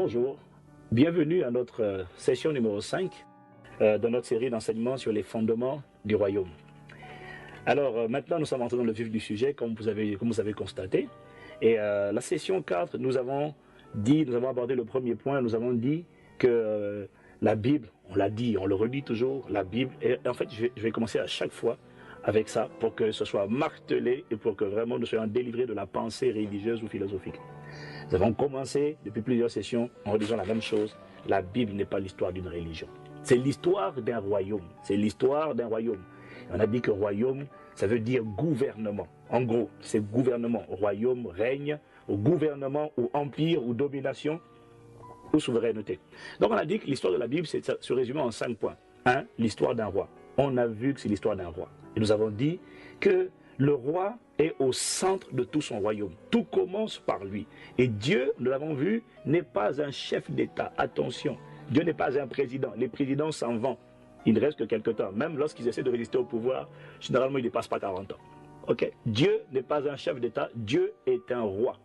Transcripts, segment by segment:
Bonjour, bienvenue à notre session numéro 5 de notre série d'enseignements sur les fondements du royaume. Alors maintenant nous sommes entrés dans le vif du sujet comme vous avez constaté. Et la session 4, nous avons abordé le premier point, nous avons dit que la Bible, on l'a dit, on le redit toujours, la Bible, et en fait je vais commencer à chaque fois avec ça pour que ce soit martelé et pour que vraiment nous soyons délivrés de la pensée religieuse ou philosophique. Nous avons commencé depuis plusieurs sessions en redisant la même chose. La Bible n'est pas l'histoire d'une religion. C'est l'histoire d'un royaume. C'est l'histoire d'un royaume. On a dit que royaume, ça veut dire gouvernement. En gros, c'est gouvernement. Royaume, règne, ou gouvernement, ou empire, ou domination, ou souveraineté. Donc on a dit que l'histoire de la Bible se résume en 5 points. 1. L'histoire d'un roi. On a vu que c'est l'histoire d'un roi. Et nous avons dit que le roi est au centre de tout son royaume. Tout commence par lui. Et Dieu, nous l'avons vu, n'est pas un chef d'État. Attention, Dieu n'est pas un président. Les présidents s'en vont. Il ne reste que quelques temps. Même lorsqu'ils essaient de résister au pouvoir, généralement, ils ne dépassent pas 40 ans. Okay? Dieu n'est pas un chef d'État. Dieu est un roi.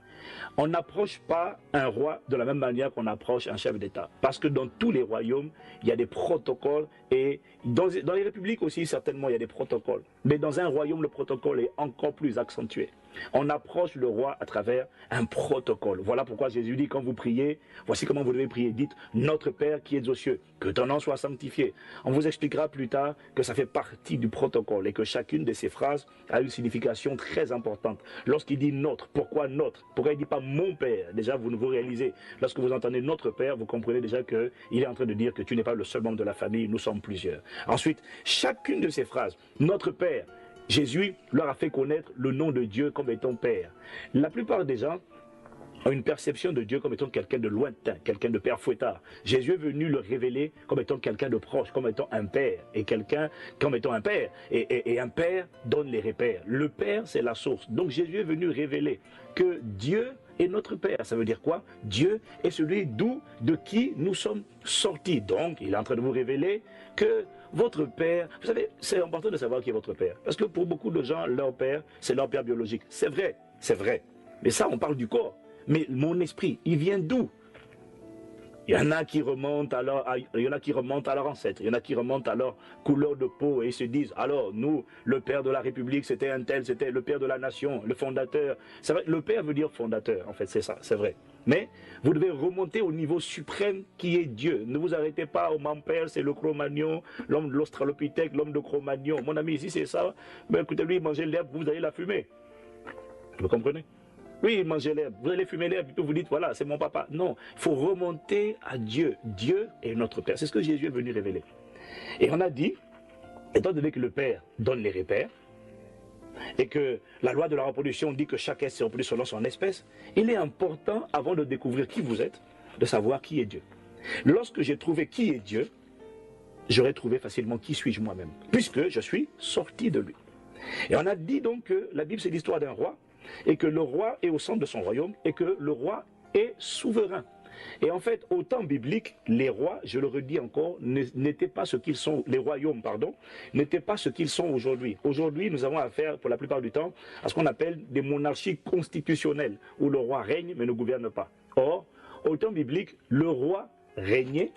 On n'approche pas un roi de la même manière qu'on approche un chef d'État. Parce que dans tous les royaumes, il y a des protocoles. Et dans les républiques aussi, certainement, il y a des protocoles. Mais dans un royaume, le protocole est encore plus accentué. On approche le roi à travers un protocole. Voilà pourquoi Jésus dit, quand vous priez, voici comment vous devez prier. Dites, notre Père qui es aux cieux, que ton nom soit sanctifié. On vous expliquera plus tard que ça fait partie du protocole et que chacune de ces phrases a une signification très importante. Lorsqu'il dit notre, pourquoi notre? Pourquoi il ne dit pas mon Père? Déjà, vous réalisez, lorsque vous entendez notre Père, vous comprenez déjà qu'il est en train de dire que tu n'es pas le seul membre de la famille, nous sommes plusieurs. Ensuite, chacune de ces phrases, notre Père, Jésus leur a fait connaître le nom de Dieu comme étant Père. La plupart des gens ont une perception de Dieu comme étant quelqu'un de lointain, quelqu'un de père fouettard. Jésus est venu le révéler comme étant quelqu'un de proche, comme étant un père, et quelqu'un comme étant un père. Et un père donne les repères. Le père, c'est la source. Donc Jésus est venu révéler que Dieu est notre Père. Ça veut dire quoi? Dieu est celui de qui nous sommes sortis. Donc, il est en train de vous révéler que votre Père, vous savez, c'est important de savoir qui est votre Père. Parce que pour beaucoup de gens, leur Père, c'est leur Père biologique. C'est vrai, c'est vrai. Mais ça, on parle du corps. Mais mon esprit, il vient d'où? Il y en a qui remontent à leur ancêtre, il y en a qui remontent à leur couleur de peau et ils se disent, alors nous, le père de la République, c'était un tel, c'était le père de la nation, le fondateur. C'est vrai, le père veut dire fondateur, en fait, c'est ça, c'est vrai. Mais vous devez remonter au niveau suprême qui est Dieu. Ne vous arrêtez pas au mon père, c'est le Cro-Magnon, l'homme de l'Australopithèque, l'homme de Cro-Magnon. Mon ami, ici, c'est ça. Mais écoutez, lui, mangez l'herbe, vous allez la fumer. Vous comprenez? Oui, mangez l'herbe, vous allez fumer l'herbe, et puis vous dites, voilà, c'est mon papa. Non, il faut remonter à Dieu. Dieu est notre Père. C'est ce que Jésus est venu révéler. Et on a dit, étant donné que le Père donne les repères, et que la loi de la reproduction dit que chaque être se reproduit selon son espèce, il est important, avant de découvrir qui vous êtes, de savoir qui est Dieu. Lorsque j'ai trouvé qui est Dieu, j'aurais trouvé facilement qui suis-je moi-même, puisque je suis sorti de lui. Et on a dit donc que la Bible, c'est l'histoire d'un roi, et que le roi est au centre de son royaume, et que le roi est souverain. Et en fait, au temps biblique, les rois, je le redis encore, n'étaient pas ce qu'ils sont, les royaumes, pardon, n'étaient pas ce qu'ils sont aujourd'hui. Aujourd'hui, nous avons affaire, pour la plupart du temps, à ce qu'on appelle des monarchies constitutionnelles, où le roi règne mais ne gouverne pas. Or, au temps biblique, le roi régnait,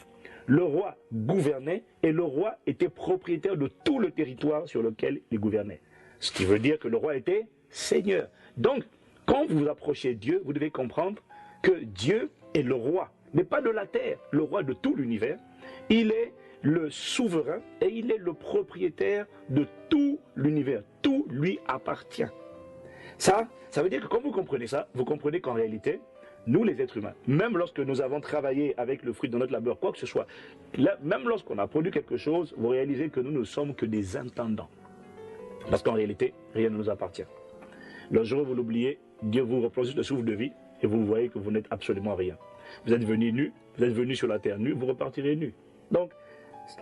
le roi gouvernait, et le roi était propriétaire de tout le territoire sur lequel il gouvernait. Ce qui veut dire que le roi était seigneur. Donc, quand vous vous approchez de Dieu, vous devez comprendre que Dieu est le roi, mais pas de la terre, le roi de tout l'univers. Il est le souverain et il est le propriétaire de tout l'univers. Tout lui appartient. Ça veut dire que quand vous comprenez ça, vous comprenez qu'en réalité, nous les êtres humains, même lorsque nous avons travaillé avec le fruit de notre labeur, quoi que ce soit, même lorsqu'on a produit quelque chose, vous réalisez que nous ne sommes que des intendants. Parce qu'en réalité, rien ne nous appartient. Le jour où vous l'oubliez, Dieu vous reprend juste le souffle de vie et vous voyez que vous n'êtes absolument rien. Vous êtes venu nu, vous êtes venu sur la terre nu, vous repartirez nu. Donc,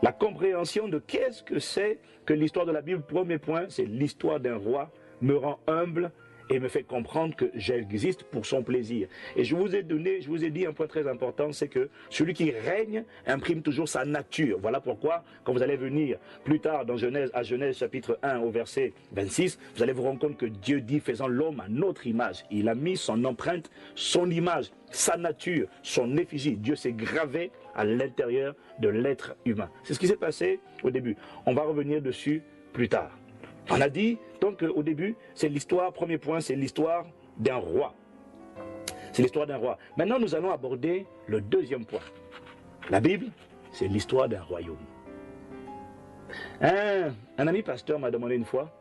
la compréhension de qu'est-ce que c'est que l'histoire de la Bible, premier point, c'est l'histoire d'un roi me rend humble et me fait comprendre que j'existe pour son plaisir. Et je vous ai dit un point très important, c'est que celui qui règne imprime toujours sa nature. Voilà pourquoi, quand vous allez venir plus tard dans Genèse, à Genèse chapitre 1 au verset 26, vous allez vous rendre compte que Dieu dit, faisant l'homme à notre image. Il a mis son empreinte, son image, sa nature, son effigie. Dieu s'est gravé à l'intérieur de l'être humain. C'est ce qui s'est passé au début. On va revenir dessus plus tard. On a dit, donc au début, c'est l'histoire, premier point, c'est l'histoire d'un roi. C'est l'histoire d'un roi. Maintenant, nous allons aborder le deuxième point. La Bible, c'est l'histoire d'un royaume. Un ami pasteur m'a demandé une fois,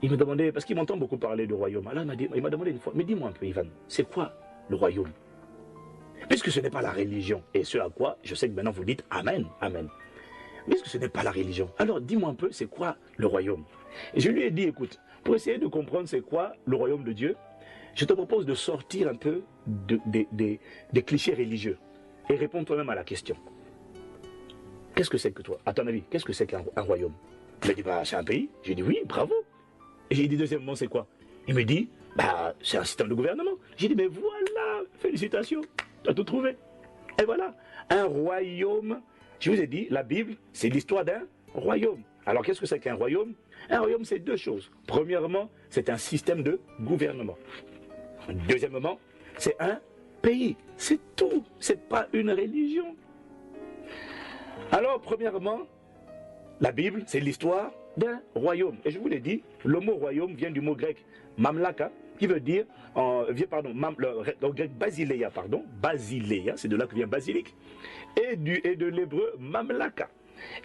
il me demandait, parce qu'il m'entend beaucoup parler du royaume, alors il m'a demandé une fois, mais dis-moi un peu Ivan, c'est quoi le royaume? Puisque ce n'est pas la religion, et ce à quoi, je sais que maintenant vous dites Amen, Amen. Puisque ce n'est pas la religion, alors dis-moi un peu, c'est quoi le royaume? Et je lui ai dit, écoute, pour essayer de comprendre c'est quoi le royaume de Dieu, je te propose de sortir un peu des clichés religieux et répondre toi-même à la question. Qu'est-ce que c'est que toi, à ton avis, qu'est-ce que c'est qu'un royaume? Il m'a dit, bah, c'est un pays. J'ai dit, oui, bravo. Et j'ai dit, deuxièmement, c'est quoi? Il me dit, bah, c'est un système de gouvernement. J'ai dit, mais voilà, félicitations, tu as tout trouvé. Et voilà, un royaume, je vous ai dit, la Bible, c'est l'histoire d'un royaume. Alors, qu'est-ce que c'est qu'un royaume? Un royaume, c'est deux choses. Premièrement, c'est un système de gouvernement. Deuxièmement, c'est un pays. C'est tout. Ce n'est pas une religion. Alors, premièrement, la Bible, c'est l'histoire d'un royaume. Et je vous l'ai dit, le mot royaume vient du mot grec mamlaka, qui veut dire, le grec basileia, basileia, c'est de là que vient basilique, et de l'hébreu mamlaka.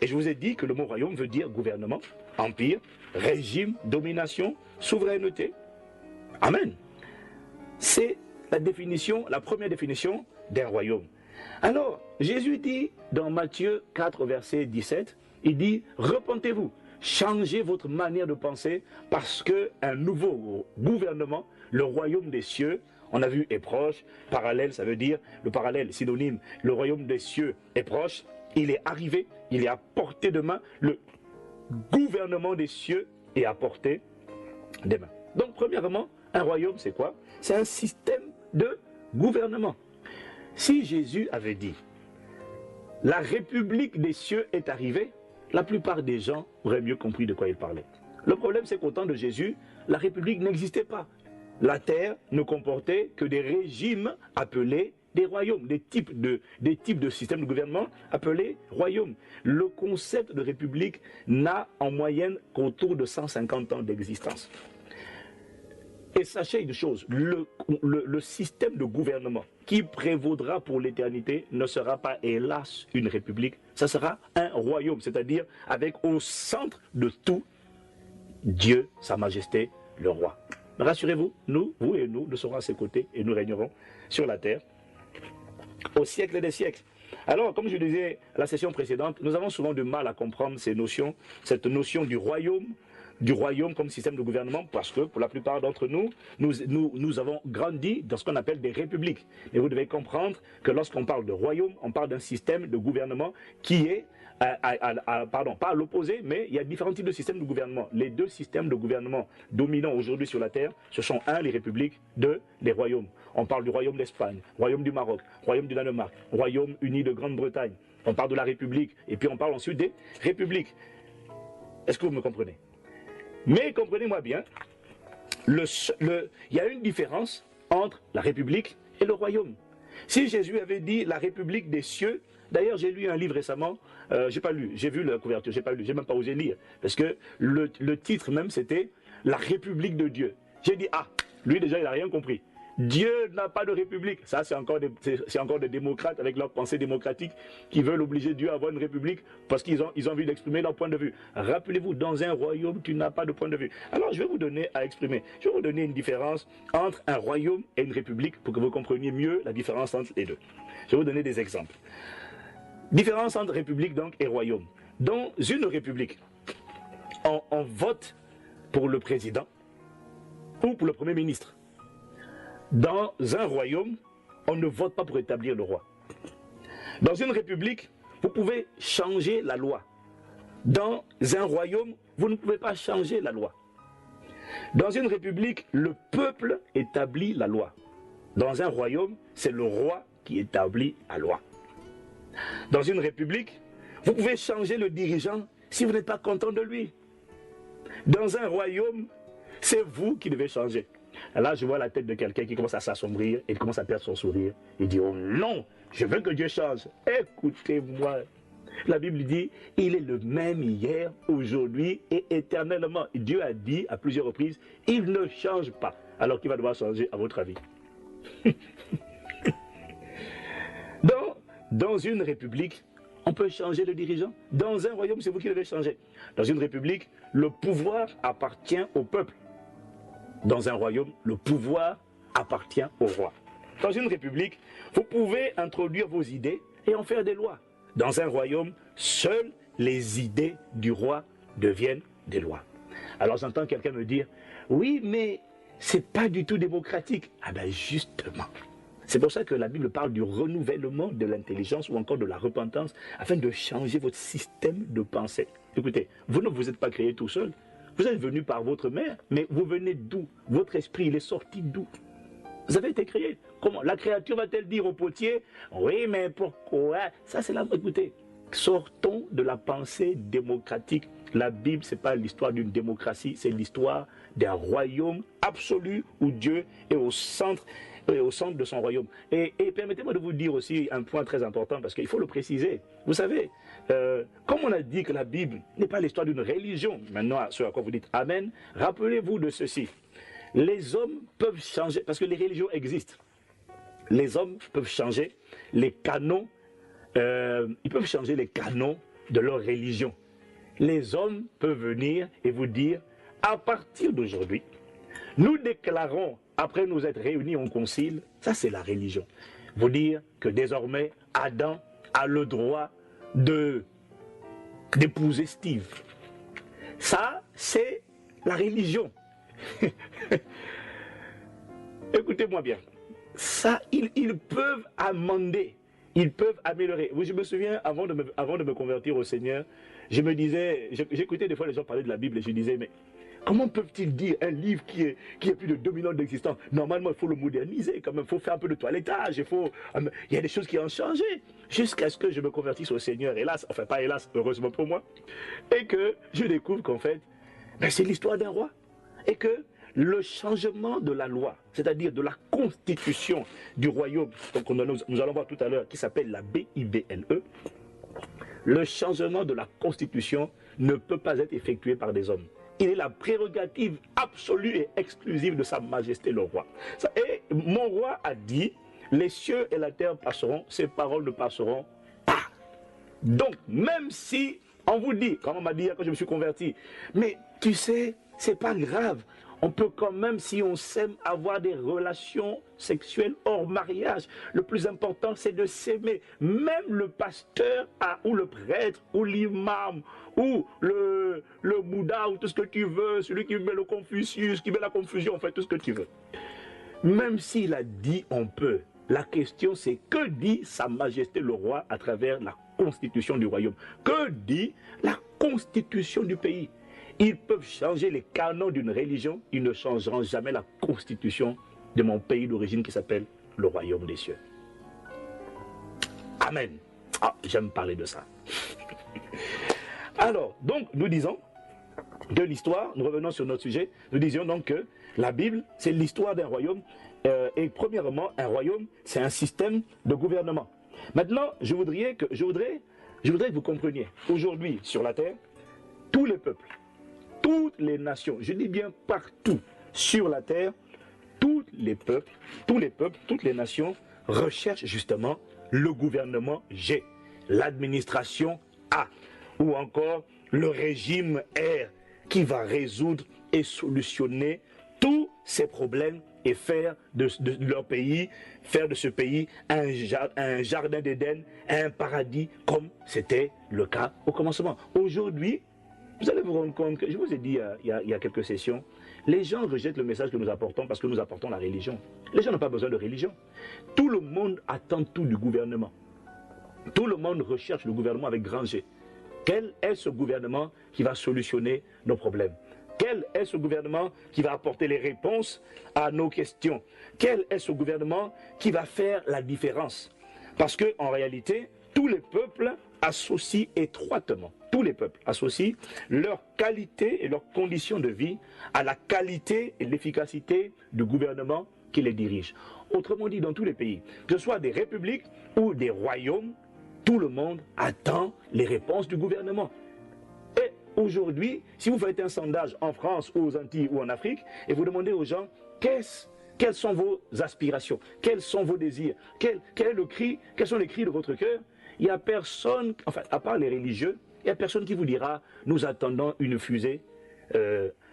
Et je vous ai dit que le mot royaume veut dire gouvernement, empire, régime, domination, souveraineté. Amen. C'est la première définition d'un royaume. Alors, Jésus dit dans Matthieu 4, verset 17, il dit, repentez-vous, changez votre manière de penser parce qu'un nouveau gouvernement, le royaume des cieux, on a vu est proche, parallèle, ça veut dire, le parallèle, synonyme, le royaume des cieux est proche, il est arrivé, il est à portée de main, le gouvernement des cieux est à portée des mains. Donc, premièrement, un royaume, c'est quoi? C'est un système de gouvernement. Si Jésus avait dit, la République des cieux est arrivée, la plupart des gens auraient mieux compris de quoi il parlait. Le problème, c'est qu'au temps de Jésus, la République n'existait pas. La terre ne comportait que des régimes appelés des royaumes, des types de systèmes de gouvernement appelés royaumes. Le concept de République n'a en moyenne qu'autour de 150 ans d'existence. Et sachez une chose, le système de gouvernement qui prévaudra pour l'éternité ne sera pas, hélas, une république, ça sera un royaume, c'est-à-dire avec au centre de tout, Dieu, sa majesté, le roi. Rassurez-vous, nous, vous et nous serons à ses côtés et nous régnerons sur la terre au siècle des siècles. Alors, comme je disais à la session précédente, nous avons souvent du mal à comprendre ces notions, cette notion du royaume comme système de gouvernement, parce que pour la plupart d'entre nous, nous avons grandi dans ce qu'on appelle des républiques. Et vous devez comprendre que lorsqu'on parle de royaume, on parle d'un système de gouvernement qui est, pas à l'opposé, mais il y a différents types de systèmes de gouvernement. Les deux systèmes de gouvernement dominants aujourd'hui sur la Terre, ce sont les républiques, les royaumes. On parle du royaume d'Espagne, royaume du Maroc, royaume du Danemark, royaume uni de Grande-Bretagne. On parle de la République, et puis on parle ensuite des républiques. Est-ce que vous me comprenez? Mais comprenez-moi bien, il y a une différence entre la République et le royaume. Si Jésus avait dit la République des cieux, d'ailleurs j'ai lu un livre récemment, j'ai pas lu, j'ai vu la couverture, j'ai pas lu, j'ai même pas osé lire, parce que le titre même c'était la République de Dieu. J'ai dit, lui déjà il n'a rien compris. Dieu n'a pas de république. Ça, c'est encore des démocrates avec leur pensée démocratique qui veulent obliger Dieu à avoir une république parce qu'ils ont envie d'exprimer leur point de vue. Rappelez-vous, dans un royaume, tu n'as pas de point de vue. Alors, je vais vous donner à exprimer. Je vais vous donner une différence entre un royaume et une république pour que vous compreniez mieux la différence entre les deux. Je vais vous donner des exemples. Différence entre république donc et royaume. Dans une république, on vote pour le président ou pour le premier ministre. Dans un royaume, on ne vote pas pour établir le roi. Dans une république, vous pouvez changer la loi. Dans un royaume, vous ne pouvez pas changer la loi. Dans une république, le peuple établit la loi. Dans un royaume, c'est le roi qui établit la loi. Dans une république, vous pouvez changer le dirigeant si vous n'êtes pas content de lui. Dans un royaume, c'est vous qui devez changer. Et là, je vois la tête de quelqu'un qui commence à s'assombrir et commence à perdre son sourire. Il dit, oh non, je veux que Dieu change. Écoutez-moi. La Bible dit, il est le même hier, aujourd'hui et éternellement. Dieu a dit à plusieurs reprises, il ne change pas. Alors qu'il va devoir changer à votre avis. Dans une république, on peut changer le dirigeant. Dans un royaume, c'est vous qui devez changer. Dans une république, le pouvoir appartient au peuple. Dans un royaume, le pouvoir appartient au roi. Dans une république, vous pouvez introduire vos idées et en faire des lois. Dans un royaume, seules les idées du roi deviennent des lois. Alors j'entends quelqu'un me dire, oui, mais c'est pas du tout démocratique. Ah ben justement. C'est pour ça que la Bible parle du renouvellement de l'intelligence ou encore de la repentance afin de changer votre système de pensée. Écoutez, vous ne vous êtes pas créé tout seul. Vous êtes venu par votre mère, mais vous venez d'où? Votre esprit, il est sorti d'où? Vous avez été créé. Comment? La créature va-t-elle dire au potier, oui, mais pourquoi? Ça, c'est là. Écoutez, sortons de la pensée démocratique. La Bible, ce n'est pas l'histoire d'une démocratie, c'est l'histoire d'un royaume absolu où Dieu est au centre de son royaume. Et permettez-moi de vous dire aussi un point très important, parce qu'il faut le préciser. Vous savez, comme on a dit que la Bible n'est pas l'histoire d'une religion, maintenant, ce à quoi vous dites Amen, rappelez-vous de ceci. Les hommes peuvent changer, parce que les religions existent. Les hommes peuvent changer les canons, ils peuvent changer les canons de leur religion. Les hommes peuvent venir et vous dire, à partir d'aujourd'hui, nous déclarons, après nous être réunis en concile, ça c'est la religion, vous dire que désormais, Adam a le droit d'épouser Steve. Ça, c'est la religion. Écoutez-moi bien. Ça, ils peuvent amender, ils peuvent améliorer. Oui, je me souviens, avant de me convertir au Seigneur, je me disais, j'écoutais des fois les gens parler de la Bible et je disais, mais comment peuvent-ils dire un livre qui est plus de 2000 ans d'existence? Normalement, il faut le moderniser quand même, il faut faire un peu de toilettage, il y a des choses qui ont changé. Jusqu'à ce que je me convertisse au Seigneur, hélas, enfin pas hélas, heureusement pour moi, et que je découvre qu'en fait, ben, c'est l'histoire d'un roi. Et que le changement de la loi, c'est-à-dire de la constitution du royaume, donc nous allons voir tout à l'heure, qui s'appelle la BIBLE, le changement de la constitution ne peut pas être effectué par des hommes. Il est la prérogative absolue et exclusive de Sa Majesté le roi. Et mon roi a dit, les cieux et la terre passeront, ces paroles ne passeront pas. Donc, même si on vous dit, comme on m'a dit quand je me suis converti, mais tu sais, c'est pas grave. On peut quand même, si on s'aime, avoir des relations sexuelles hors mariage. Le plus important, c'est de s'aimer. Même le pasteur ou le prêtre ou l'imam ou le Bouddha ou tout ce que tu veux, celui qui met le Confucius, qui met la confusion, en fait, tout ce que tu veux. Même s'il a dit on peut, la question c'est que dit Sa Majesté le roi à travers la constitution du royaume? Que dit la constitution du pays? Ils peuvent changer les canons d'une religion, ils ne changeront jamais la constitution de mon pays d'origine qui s'appelle le royaume des cieux. Amen. Ah, j'aime parler de ça. Alors, donc, nous disons de l'histoire, nous revenons sur notre sujet, nous disions donc que la Bible, c'est l'histoire d'un royaume, et premièrement, un royaume, c'est un système de gouvernement. Maintenant, je voudrais que vous compreniez, aujourd'hui, sur la terre, tous les peuples, toutes les nations, je dis bien partout sur la terre, tous les peuples, toutes les nations recherchent justement le gouvernement G, l'administration A, ou encore le régime R, qui va résoudre et solutionner tous ces problèmes et faire de leur pays, faire de ce pays un jardin d'Éden, un paradis, comme c'était le cas au commencement. Aujourd'hui, vous allez vous rendre compte que, je vous ai dit il y a quelques sessions, les gens rejettent le message que nous apportons parce que nous apportons la religion. Les gens n'ont pas besoin de religion. Tout le monde attend tout du gouvernement. Tout le monde recherche le gouvernement avec grand G. Quel est ce gouvernement qui va solutionner nos problèmes? Quel est ce gouvernement qui va apporter les réponses à nos questions? Quel est ce gouvernement qui va faire la différence? Parce qu'en réalité, tous les peuples associent étroitement, tous les peuples associent leur qualité et leurs conditions de vie à la qualité et l'efficacité du gouvernement qui les dirige. Autrement dit, dans tous les pays, que ce soit des républiques ou des royaumes, tout le monde attend les réponses du gouvernement. Et aujourd'hui, si vous faites un sondage en France ou aux Antilles ou en Afrique, et vous demandez aux gens quelles sont vos aspirations, quels sont vos désirs, quel est le cri, quels sont les cris de votre cœur, il n'y a personne, enfin, à part les religieux, il n'y a personne qui vous dira « nous attendons une fusée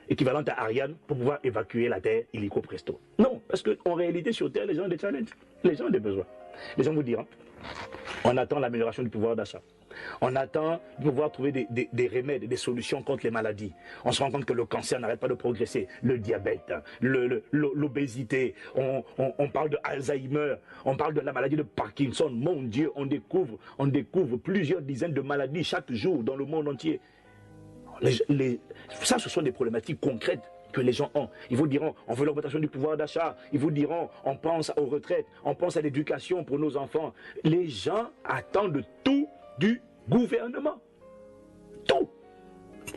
équivalente à Ariane pour pouvoir évacuer la Terre illico presto ». Non, parce qu'en réalité, sur Terre, les gens ont des challenges, les gens ont des besoins. Les gens vous diront « on attend l'amélioration du pouvoir d'achat ». On attend de pouvoir trouver des remèdes, des solutions contre les maladies. On se rend compte que le cancer n'arrête pas de progresser, le diabète, l'obésité, on parle de Alzheimer, on parle de la maladie de Parkinson. Mon Dieu, on découvre plusieurs dizaines de maladies chaque jour dans le monde entier. Ça, ce sont des problématiques concrètes que les gens ont. Ils vous diront, on veut l'augmentation du pouvoir d'achat. Ils vous diront, on pense aux retraites, on pense à l'éducation pour nos enfants. Les gens attendent tout du gouvernement. Tout.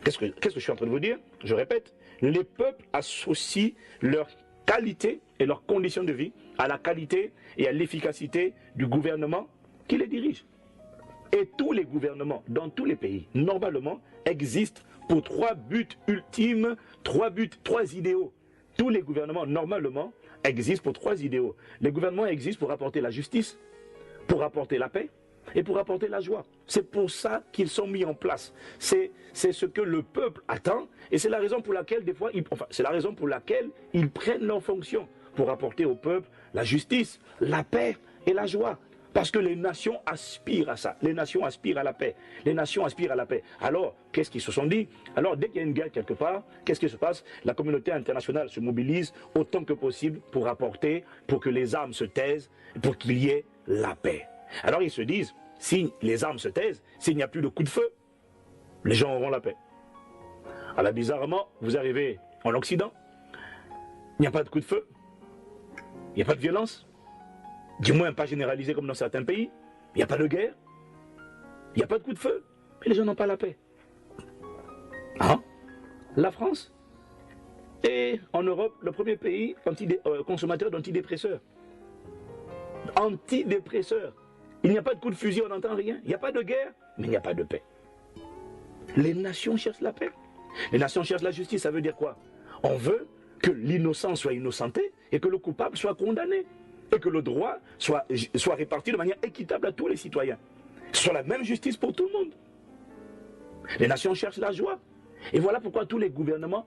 Qu'est-ce que je suis en train de vous dire? Je répète, les peuples associent leur qualité et leurs conditions de vie à la qualité et à l'efficacité du gouvernement qui les dirige. Et tous les gouvernements dans tous les pays, normalement, existent pour trois buts ultimes, trois idéaux. Tous les gouvernements, normalement, existent pour trois idéaux. Les gouvernements existent pour apporter la justice, pour apporter la paix, et pour apporter la joie. C'est pour ça qu'ils sont mis en place. C'est ce que le peuple attend et c'est la raison pour laquelle des fois, ils prennent leurs fonctions pour apporter au peuple la justice, la paix et la joie. Parce que les nations aspirent à ça. Les nations aspirent à la paix. Les nations aspirent à la paix. Alors, qu'est-ce qu'ils se sont dit? Alors, dès qu'il y a une guerre quelque part, qu'est-ce qui se passe? La communauté internationale se mobilise autant que possible pour que les armes se taisent, pour qu'il y ait la paix. Alors ils se disent, si les armes se taisent, s'il n'y a plus de coup de feu, les gens auront la paix. Alors bizarrement, vous arrivez en Occident, il n'y a pas de coup de feu, il n'y a pas de violence, du moins pas généralisé comme dans certains pays, il n'y a pas de guerre, il n'y a pas de coup de feu, mais les gens n'ont pas la paix. Hein? La France est en Europe le premier pays consommateur d'antidépresseurs. Antidépresseurs. Il n'y a pas de coup de fusil, on n'entend rien. Il n'y a pas de guerre, mais il n'y a pas de paix. Les nations cherchent la paix. Les nations cherchent la justice, ça veut dire quoi? On veut que l'innocent soit innocenté et que le coupable soit condamné. Et que le droit soit réparti de manière équitable à tous les citoyens. Soit la même justice pour tout le monde. Les nations cherchent la joie. Et voilà pourquoi tous les gouvernements,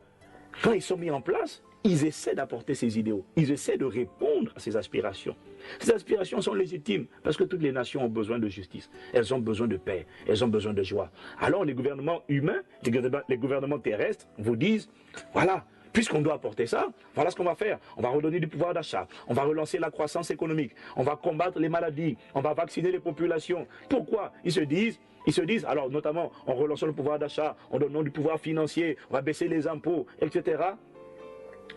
quand ils sont mis en place, ils essaient d'apporter ces idéaux. Ils essaient de répondre à ces aspirations. Ces aspirations sont légitimes parce que toutes les nations ont besoin de justice. Elles ont besoin de paix. Elles ont besoin de joie. Alors les gouvernements humains, les gouvernements terrestres vous disent, voilà, puisqu'on doit apporter ça, voilà ce qu'on va faire. On va redonner du pouvoir d'achat. On va relancer la croissance économique. On va combattre les maladies. On va vacciner les populations. Pourquoi? Ils se disent, alors notamment en relançant le pouvoir d'achat, en donnant du pouvoir financier, on va baisser les impôts, etc.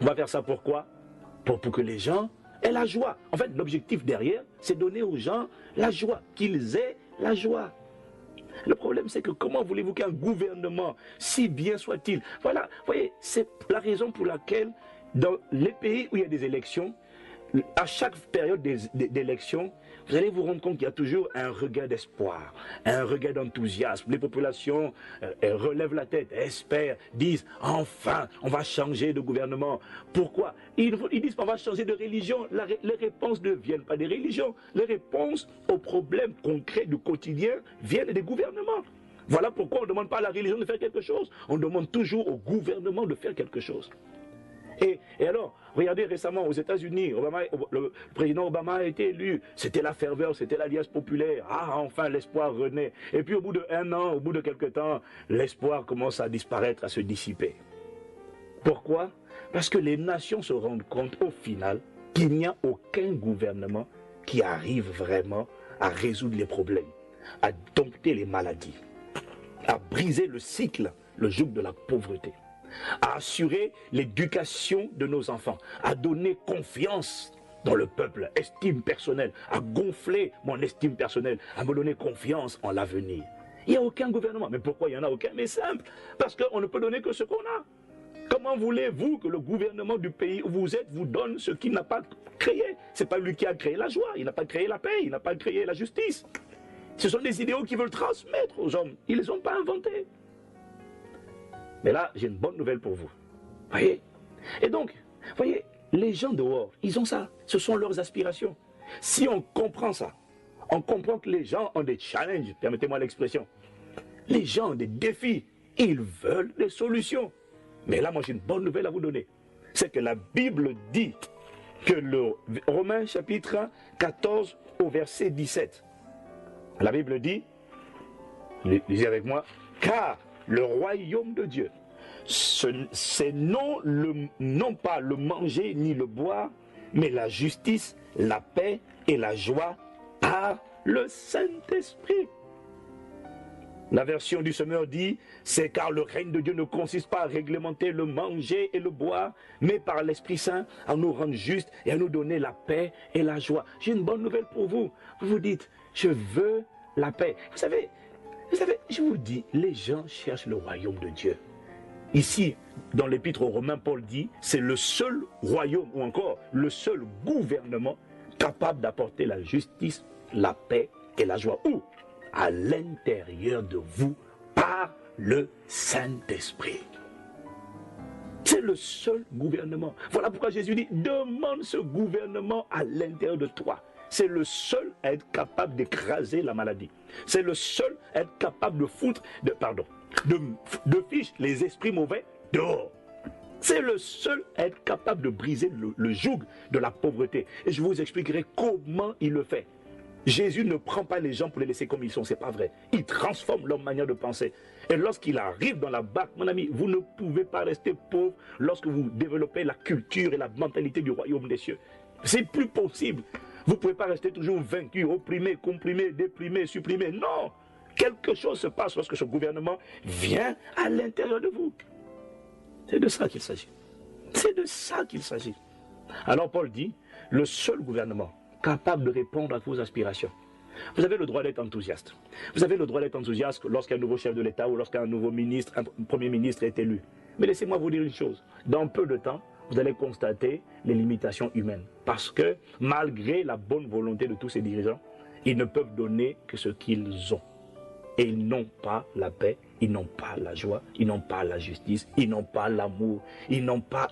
On va faire ça pourquoi? Pour que les gens aient la joie. En fait, l'objectif derrière, c'est donner aux gens la joie, qu'ils aient la joie. Le problème, c'est que comment voulez-vous qu'un gouvernement, si bien soit-il, voilà, vous voyez, c'est la raison pour laquelle dans les pays où il y a des élections, à chaque période d'élection, vous allez vous rendre compte qu'il y a toujours un regain d'espoir, un regain d'enthousiasme. Les populations relèvent la tête, espèrent, disent « enfin, on va changer de gouvernement ». Pourquoi? Ils disent qu'on va changer de religion. Les réponses ne viennent pas des religions. Les réponses aux problèmes concrets du quotidien viennent des gouvernements. Voilà pourquoi on ne demande pas à la religion de faire quelque chose. On demande toujours au gouvernement de faire quelque chose. Et alors, regardez récemment aux États-Unis, le président Obama a été élu. C'était la ferveur, c'était l'alliance populaire. Ah, enfin, l'espoir renaît. Et puis au bout d'1 an, au bout de quelques temps, l'espoir commence à disparaître, à se dissiper. Pourquoi? Parce que les nations se rendent compte au final qu'il n'y a aucun gouvernement qui arrive vraiment à résoudre les problèmes, à dompter les maladies, à briser le cycle, le joug de la pauvreté, à assurer l'éducation de nos enfants, à donner confiance dans le peuple, estime personnelle, à gonfler mon estime personnelle, à me donner confiance en l'avenir. Il n'y a aucun gouvernement. Mais pourquoi il n'y en a aucun? Mais simple, parce qu'on ne peut donner que ce qu'on a. Comment voulez-vous que le gouvernement du pays où vous êtes vous donne ce qu'il n'a pas créé? Ce n'est pas lui qui a créé la joie, il n'a pas créé la paix, il n'a pas créé la justice. Ce sont des idéaux qu'il veut transmettre aux hommes. Ils ne les ont pas inventés. Mais là, j'ai une bonne nouvelle pour vous. Voyez? Et donc, voyez, les gens dehors, ils ont ça. Ce sont leurs aspirations. Si on comprend ça, on comprend que les gens ont des challenges, permettez-moi l'expression. Les gens ont des défis. Ils veulent des solutions. Mais là, moi, j'ai une bonne nouvelle à vous donner. C'est que la Bible dit que le Romains chapitre 14 au verset 17. La Bible dit, lisez avec moi, car le royaume de Dieu, c'est non pas le manger ni le boire, mais la justice, la paix et la joie par le Saint-Esprit. La version du Semeur dit, c'est car le règne de Dieu ne consiste pas à réglementer le manger et le boire, mais par l'Esprit Saint à nous rendre justes et à nous donner la paix et la joie. J'ai une bonne nouvelle pour vous. Vous vous dites, je veux la paix. Vous savez, je vous dis, les gens cherchent le royaume de Dieu. Ici, dans l'épître aux Romains, Paul dit, c'est le seul royaume, ou encore le seul gouvernement capable d'apporter la justice, la paix et la joie. Où? À l'intérieur de vous, par le Saint-Esprit. C'est le seul gouvernement. Voilà pourquoi Jésus dit, demande ce gouvernement à l'intérieur de toi. C'est le seul à être capable d'écraser la maladie. C'est le seul à être capable de foutre, de fiche les esprits mauvais dehors. C'est le seul à être capable de briser le joug de la pauvreté. Et je vous expliquerai comment il le fait. Jésus ne prend pas les gens pour les laisser comme ils sont, c'est pas vrai. Il transforme leur manière de penser. Et lorsqu'il arrive dans la barque, mon ami, vous ne pouvez pas rester pauvre lorsque vous développez la culture et la mentalité du royaume des cieux. C'est plus possible. Vous ne pouvez pas rester toujours vaincu, opprimé, comprimé, déprimé, supprimé. Non! Quelque chose se passe lorsque ce gouvernement vient à l'intérieur de vous. C'est de ça qu'il s'agit. C'est de ça qu'il s'agit. Alors Paul dit, le seul gouvernement capable de répondre à vos aspirations. Vous avez le droit d'être enthousiaste. Vous avez le droit d'être enthousiaste lorsqu'un nouveau chef de l'État ou lorsqu'un nouveau ministre, un premier ministre est élu. Mais laissez-moi vous dire une chose. Dans peu de temps, vous allez constater les limitations humaines. Parce que malgré la bonne volonté de tous ces dirigeants, ils ne peuvent donner que ce qu'ils ont. Et ils n'ont pas la paix, ils n'ont pas la joie, ils n'ont pas la justice, ils n'ont pas l'amour, ils n'ont pas.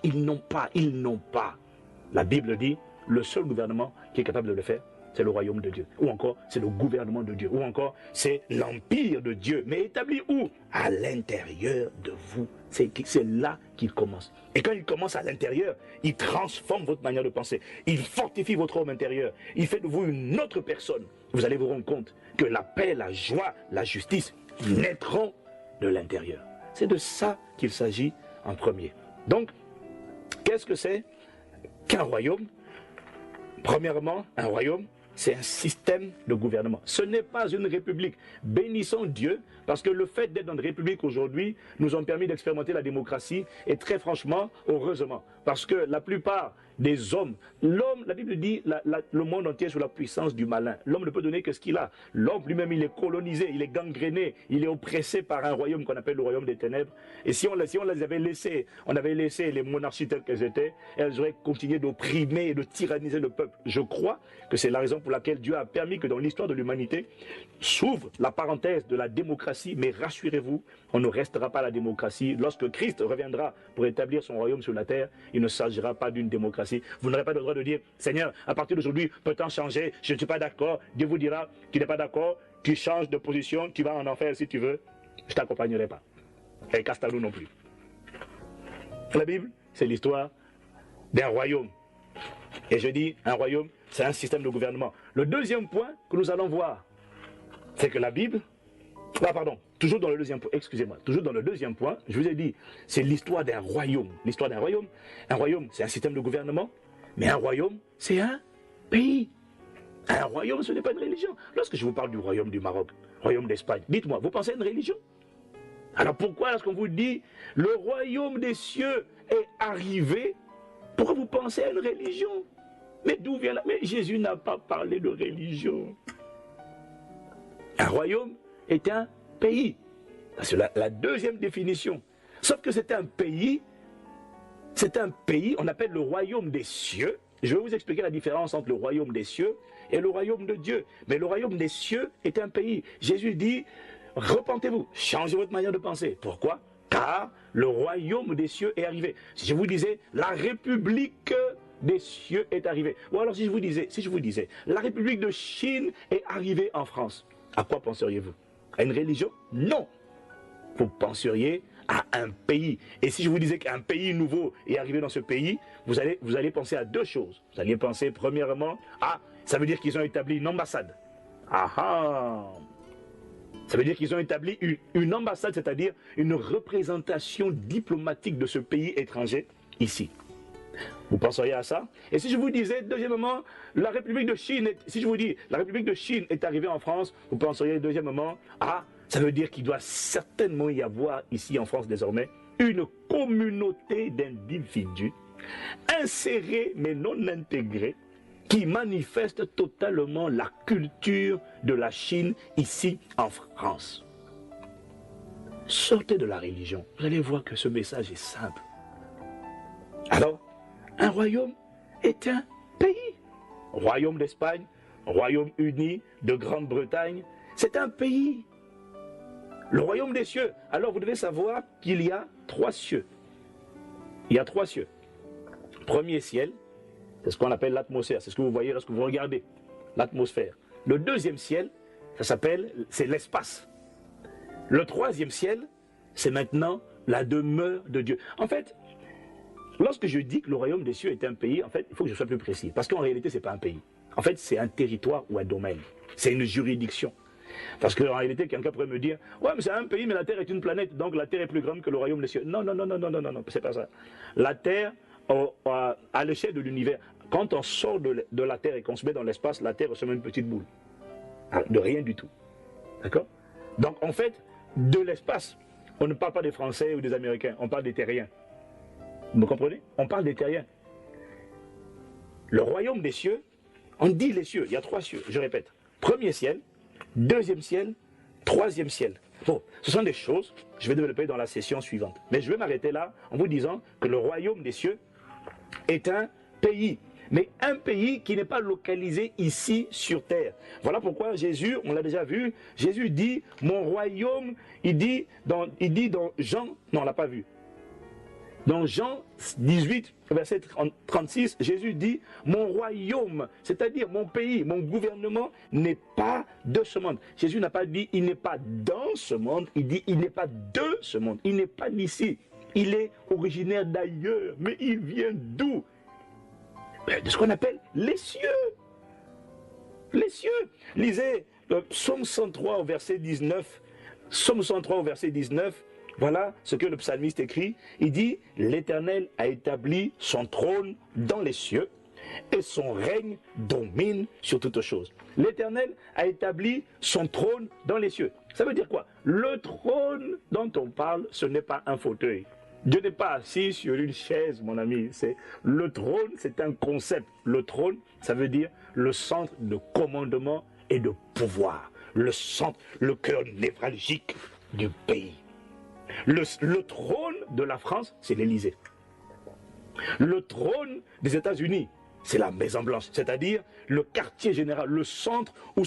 La Bible dit, le seul gouvernement qui est capable de le faire, c'est le royaume de Dieu. Ou encore, c'est le gouvernement de Dieu. Ou encore, c'est l'empire de Dieu. Mais établi où? À l'intérieur de vous. C'est là qu'il commence. Et quand il commence à l'intérieur, il transforme votre manière de penser. Il fortifie votre homme intérieur. Il fait de vous une autre personne. Vous allez vous rendre compte que la paix, la joie, la justice naîtront de l'intérieur. C'est de ça qu'il s'agit en premier. Donc, qu'est-ce que c'est qu'un royaume? Premièrement, un royaume, c'est un système de gouvernement. Ce n'est pas une république. Bénissons Dieu, parce que le fait d'être dans une république aujourd'hui nous ont permis d'expérimenter la démocratie, et très franchement, heureusement, parce que la plupart des hommes, l'homme, la Bible dit, le monde entier est sous la puissance du malin. L'homme ne peut donner que ce qu'il a. L'homme lui-même, il est colonisé, il est gangréné, il est oppressé par un royaume qu'on appelle le royaume des ténèbres. Et si on les avait laissés, on avait laissé les monarchies telles qu'elles étaient, elles auraient continué d'opprimer et de tyranniser le peuple. Je crois que c'est la raison pour laquelle Dieu a permis que dans l'histoire de l'humanité s'ouvre la parenthèse de la démocratie, mais rassurez-vous, on ne restera pas la démocratie. Lorsque Christ reviendra pour établir son royaume sur la terre, il ne s'agira pas d'une démocratie. Vous n'aurez pas le droit de dire, Seigneur, à partir d'aujourd'hui, peut-on changer? Je ne suis pas d'accord. Dieu vous dira, tu n'es pas d'accord, tu changes de position, tu vas en enfer si tu veux. Je ne t'accompagnerai pas. Et Castalou non plus. La Bible, c'est l'histoire d'un royaume. Et je dis, un royaume, c'est un système de gouvernement. Le deuxième point que nous allons voir, c'est que la Bible, toujours dans le deuxième point, excusez-moi, toujours dans le deuxième point, je vous ai dit, c'est l'histoire d'un royaume. L'histoire d'un royaume. Un royaume, c'est un système de gouvernement, mais un royaume, c'est un pays. Un royaume, ce n'est pas une religion. Lorsque je vous parle du royaume du Maroc, royaume d'Espagne, dites-moi, vous pensez à une religion? Alors pourquoi lorsqu'on vous dit le royaume des cieux est arrivé, pourquoi vous pensez à une religion? Mais d'où vient là? Mais Jésus n'a pas parlé de religion. Un royaume est un pays. C'est la deuxième définition. Sauf que c'est un pays, on appelle le royaume des cieux. Je vais vous expliquer la différence entre le royaume des cieux et le royaume de Dieu. Mais le royaume des cieux est un pays. Jésus dit, repentez-vous, changez votre manière de penser. Pourquoi? Car le royaume des cieux est arrivé. Si je vous disais, la république des cieux est arrivée. Ou alors si je vous disais, la république de Chine est arrivée en France. À quoi penseriez-vous? À une religion? Non. Vous penseriez à un pays. Et si je vous disais qu'un pays nouveau est arrivé dans ce pays, vous allez penser à deux choses. Vous allez penser premièrement, ça veut dire qu'ils ont établi une ambassade. Ça veut dire qu'ils ont établi une ambassade, c'est-à-dire une représentation diplomatique de ce pays étranger ici. Vous penseriez à ça? Et si je vous disais, deuxièmement, la République de Chine, si je vous dis, la République de Chine est arrivée en France, vous penseriez deuxièmement, ça veut dire qu'il doit certainement y avoir ici en France désormais une communauté d'individus insérés mais non intégrés qui manifestent totalement la culture de la Chine ici en France. Sortez de la religion, vous allez voir que ce message est simple. Alors, un royaume est un pays. Royaume d'Espagne, Royaume-Uni, de Grande-Bretagne, c'est un pays. Le royaume des cieux. Alors vous devez savoir qu'il y a 3 cieux. Il y a 3 cieux. Premier ciel, c'est ce qu'on appelle l'atmosphère. C'est ce que vous voyez lorsque vous regardez. L'atmosphère. Le deuxième ciel, c'est l'espace. Le troisième ciel, c'est maintenant la demeure de Dieu. En fait, lorsque je dis que le royaume des cieux est un pays, en fait, il faut que je sois plus précis. Parce qu'en réalité, ce n'est pas un pays. En fait, c'est un territoire ou un domaine. C'est une juridiction. Parce qu'en réalité, quelqu'un pourrait me dire, ouais, mais c'est un pays, mais la Terre est une planète, donc la Terre est plus grande que le royaume des cieux. Non, c'est pas ça. La Terre, à l'échelle de l'univers, quand on sort de la Terre et qu'on se met dans l'espace, la Terre ressemble à une petite boule. De rien du tout. D'accord? Donc, en fait, de l'espace, on ne parle pas des Français ou des Américains, on parle des terriens. Vous me comprenez? On parle des terriens. Le royaume des cieux, on dit les cieux, il y a 3 cieux, je répète. Premier ciel, deuxième ciel, troisième ciel. Bon, ce sont des choses que je vais développer dans la session suivante. Mais je vais m'arrêter là en vous disant que le royaume des cieux est un pays. Mais un pays qui n'est pas localisé ici sur terre. Voilà pourquoi Jésus, on l'a déjà vu, Jésus dit, mon royaume, il dit dans Jean, non on ne l'a pas vu. Dans Jean 18, verset 36, Jésus dit, mon royaume, c'est-à-dire mon pays, mon gouvernement n'est pas de ce monde. Jésus n'a pas dit, il n'est pas dans ce monde, il dit, il n'est pas de ce monde, il n'est pas d'ici. Il est originaire d'ailleurs, mais il vient d'où? De ce qu'on appelle les cieux. Les cieux. Lisez le Psaume 103 au verset 19. Psaume 103 au verset 19. Voilà ce que le psalmiste écrit. Il dit, l'Éternel a établi son trône dans les cieux et son règne domine sur toutes choses. L'Éternel a établi son trône dans les cieux. Ça veut dire quoi? Le trône dont on parle, ce n'est pas un fauteuil. Dieu n'est pas assis sur une chaise, mon ami. Le trône, c'est un concept. Le trône, ça veut dire le centre de commandement et de pouvoir. Le centre, le cœur névralgique du pays. Le trône de la France, c'est l'Élysée. Le trône des États-Unis, c'est la Maison Blanche, c'est-à-dire le quartier général, le centre où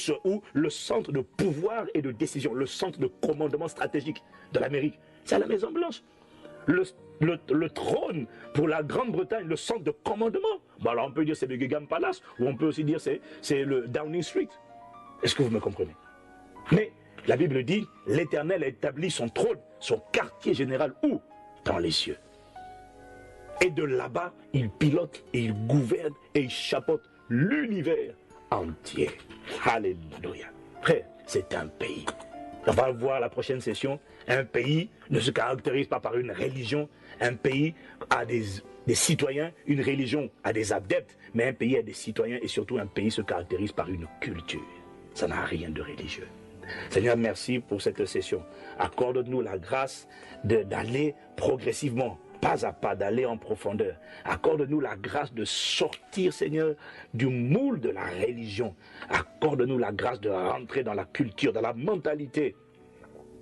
le centre de pouvoir et de décision, le centre de commandement stratégique de l'Amérique, c'est la Maison Blanche. Le trône pour la Grande-Bretagne, le centre de commandement, alors on peut dire c'est le Buckingham Palace, ou on peut aussi dire c'est le Downing Street. Est-ce que vous me comprenez? Mais la Bible dit, l'Éternel a établi son trône, son quartier général, où? Dans les cieux. Et de là-bas, il pilote et il gouverne et il chapeaute l'univers entier. Alléluia. Frère, c'est un pays. On va voir la prochaine session. Un pays ne se caractérise pas par une religion. Un pays a des citoyens, une religion a des adeptes, mais un pays a des citoyens et surtout un pays se caractérise par une culture. Ça n'a rien de religieux. Seigneur, merci pour cette session. Accorde-nous la grâce d'aller progressivement, pas à pas, d'aller en profondeur. Accorde-nous la grâce de sortir, Seigneur, du moule de la religion. Accorde-nous la grâce de rentrer dans la culture, dans la mentalité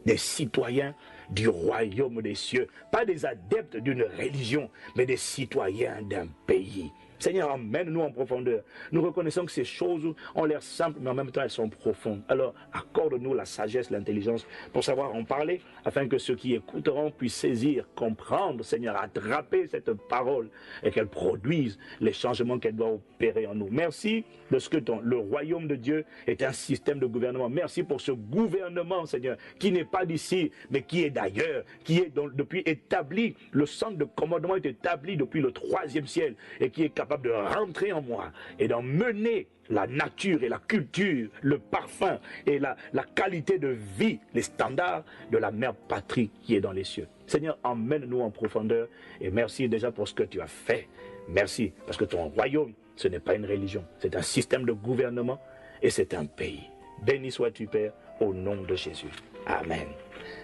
des citoyens du royaume des cieux. Pas des adeptes d'une religion, mais des citoyens d'un pays. Seigneur, emmène-nous en profondeur. Nous reconnaissons que ces choses ont l'air simples, mais en même temps elles sont profondes. Alors, accorde-nous la sagesse, l'intelligence pour savoir en parler, afin que ceux qui écouteront puissent saisir, comprendre, Seigneur, attraper cette parole et qu'elle produise les changements qu'elle doit opérer en nous. Merci de ce que le royaume de Dieu est un système de gouvernement. Merci pour ce gouvernement, Seigneur, qui n'est pas d'ici, mais qui est d'ailleurs, qui est depuis établi. Le centre de commandement est établi depuis le 3e ciel et qui est capable de rentrer en moi et d'en mener la nature et la culture, le parfum et la qualité de vie, les standards de la mère patrie qui est dans les cieux. Seigneur, emmène-nous en profondeur et merci déjà pour ce que tu as fait. Merci parce que ton royaume, ce n'est pas une religion, c'est un système de gouvernement et c'est un pays. Béni sois-tu, Père, au nom de Jésus. Amen.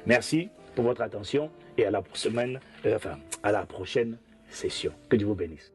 Merci pour votre attention et à la prochaine session. Que Dieu vous bénisse.